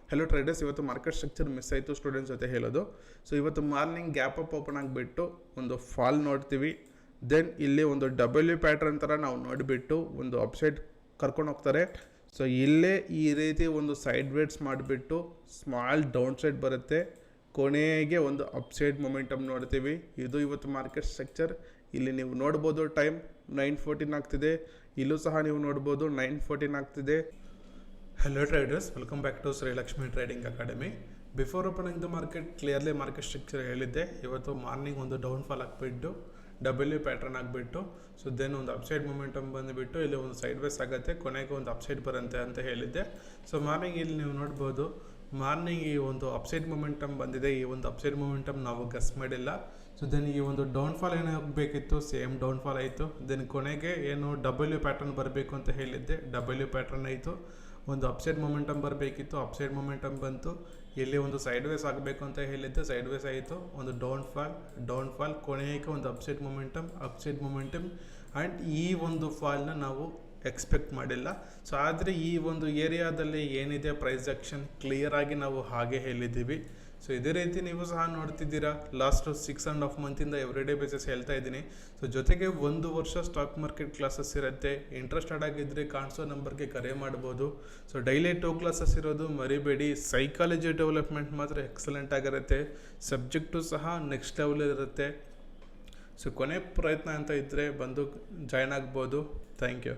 Hello traders, ಇವತ್ತು market structure miss ಆಯಿತು students ಜೊತೆ ಹೇಳೋದು. ಸೊ ಇವತ್ತು ಮಾರ್ನಿಂಗ್ ಗ್ಯಾಪ್ ಅಪ್ ಓಪನ್ ಆಗಿಬಿಟ್ಟು ಒಂದು ಫಾಲ್ ನೋಡ್ತೀವಿ. ದೆನ್ ಇಲ್ಲಿ ಒಂದು ಡಬ್ಲ್ಯೂ ಪ್ಯಾಟ್ರನ್ ಥರ ನಾವು ನೋಡಿಬಿಟ್ಟು ಒಂದು ಅಪ್ಸೈಡ್ ಕರ್ಕೊಂಡು ಹೋಗ್ತಾರೆ. ಸೊ ಇಲ್ಲೇ ಈ ರೀತಿ ಒಂದು ಸೈಡ್ ವೇಟ್ಸ್ ಮಾಡಿಬಿಟ್ಟು ಸ್ಮಾಲ್ ಡೌನ್ ಸೈಡ್ ಬರುತ್ತೆ. ಕೊನೆಗೆ ಒಂದು ಅಪ್ಸೈಡ್ ಮೊಮೆಂಟಮ್ ನೋಡ್ತೀವಿ. ಇದು ಇವತ್ತು ಮಾರ್ಕೆಟ್ ಸ್ಟ್ರಕ್ಚರ್. ಇಲ್ಲಿ ನೀವು ನೋಡ್ಬೋದು ಟೈಮ್ 9:14 ಆಗ್ತಿದೆ. ಇಲ್ಲೂ ಸಹ ನೀವು ನೋಡ್ಬೋದು 9:14 ಆಗ್ತಿದೆ. Hello traders, welcome back to Sri Lakshmi Trading Academy. Before opening the market, clearly market structure ಹೇಳಿದ್ದೆ. ಇವತ್ತು ಮಾರ್ನಿಂಗ್ ಒಂದು ಡೌನ್ ಫಾಲ್ ಆಗಿಬಿಟ್ಟು ಡಬ್ಲ್ಯೂ ಪ್ಯಾಟ್ರನ್ ಆಗಿಬಿಟ್ಟು ಸೊ ದೆನ್ ಒಂದು ಅಪ್ಸೈಡ್ ಮೊಮೆಂಟಮ್ ಬಂದುಬಿಟ್ಟು ಇಲ್ಲಿ ಒಂದು ಸೈಡ್ ವೇಸ್ ಆಗುತ್ತೆ, ಕೊನೆಗೆ ಒಂದು ಅಪ್ಸೈಡ್ ಬರುತ್ತೆ ಅಂತ ಹೇಳಿದ್ದೆ. ಸೊ ಮಾರ್ನಿಂಗ್ ಇಲ್ಲಿ ನೀವು ನೋಡ್ಬೋದು ಮಾರ್ನಿಂಗ್ ಈ ಒಂದು ಅಪ್ಸೈಡ್ ಮೊಮೆಂಟಮ್ ಬಂದಿದೆ. ಈ ಒಂದು ಅಪ್ಸೈಡ್ ಮೊಮೆಂಟಮ್ ನಾವು ಗಸ್ ಮಾಡಿಲ್ಲ. ಸೊ ದೆನ್ ಈ ಒಂದು ಡೌನ್ ಫಾಲ್ ಏನೋ ಹೋಗಬೇಕಿತ್ತು, ಸೇಮ್ ಡೌನ್ ಫಾಲ್ ಆಯಿತು. ದೆನ್ ಕೊನೆಗೆ ಏನು ಡಬ್ಲ್ಯೂ ಪ್ಯಾಟ್ರನ್ ಬರಬೇಕು ಅಂತ ಹೇಳಿದ್ದೆ, ಡಬ್ಲ್ಯೂ ಪ್ಯಾಟ್ರನ್ ಆಯಿತು. ಒಂದು ಅಪ್ಸೈಡ್ ಮೊಮೆಂಟಮ್ ಬರಬೇಕಿತ್ತು, ಅಪ್ಸೈಡ್ ಮೊಮೆಂಟಮ್ ಬಂತು. ಇಲ್ಲಿ ಒಂದು ಸೈಡ್ ವೇಸ್ ಆಗಬೇಕು ಅಂತ ಹೇಳಿದ್ದೆ, ಸೈಡ್ ವೇಸ್ ಆಯಿತು. ಒಂದು ಡೌನ್ ಫಾಲ್ ಕೊನೆಗೆ ಒಂದು ಅಪ್ಸೈಡ್ ಮೊಮೆಂಟಮ್ ಆ್ಯಂಡ್ ಈ ಒಂದು ಫಾಲ್ನ ನಾವು ಎಕ್ಸ್ಪೆಕ್ಟ್ ಮಾಡಿಲ್ಲ. ಸೊ ಆದರೆ ಈ ಒಂದು ಏರಿಯಾದಲ್ಲಿ ಏನಿದೆ ಪ್ರೈಸ್ ಆ್ಯಕ್ಷನ್ ಕ್ಲಿಯರ್ ಆಗಿ ನಾವು ಹಾಗೆ ಹೇಳಿದ್ದೀವಿ. ಸೊ ಇದೇ ರೀತಿ ನೀವು ಸಹ ನೋಡ್ತಿದ್ದೀರಾ. ಲಾಸ್ಟ್ 6.5 ಮಂತಿಂದ ಎವ್ರಿಡೇ ಬೇಸಿಸ್ ಹೇಳ್ತಾ ಇದ್ದೀನಿ. ಸೊ ಜೊತೆಗೆ 1 ವರ್ಷ ಸ್ಟಾಕ್ ಮಾರ್ಕೆಟ್ ಕ್ಲಾಸಸ್ ಇರುತ್ತೆ. ಇಂಟ್ರೆಸ್ಟೆಡ್ ಆಗಿದ್ದರೆ ಕಾಣಿಸೋ ನಂಬರ್ಗೆ ಕರೆ ಮಾಡ್ಬೋದು. ಸೊ ಡೈಲಿ 2 ಕ್ಲಾಸಸ್ ಇರೋದು ಮರಿಬೇಡಿ. ಸೈಕಾಲಜಿ ಡೆವಲಪ್ಮೆಂಟ್ ಮಾತ್ರ ಎಕ್ಸಲೆಂಟ್ ಆಗಿರುತ್ತೆ. ಸಬ್ಜೆಕ್ಟು ಸಹ ನೆಕ್ಸ್ಟ್ ಲೆವೆಲ್ ಇರುತ್ತೆ. ಸೊ ಕೊನೆ ಪ್ರಯತ್ನ ಅಂತ ಇದ್ದರೆ ಬಂದು ಜಾಯ್ನ್ ಆಗ್ಬೋದು. Thank you.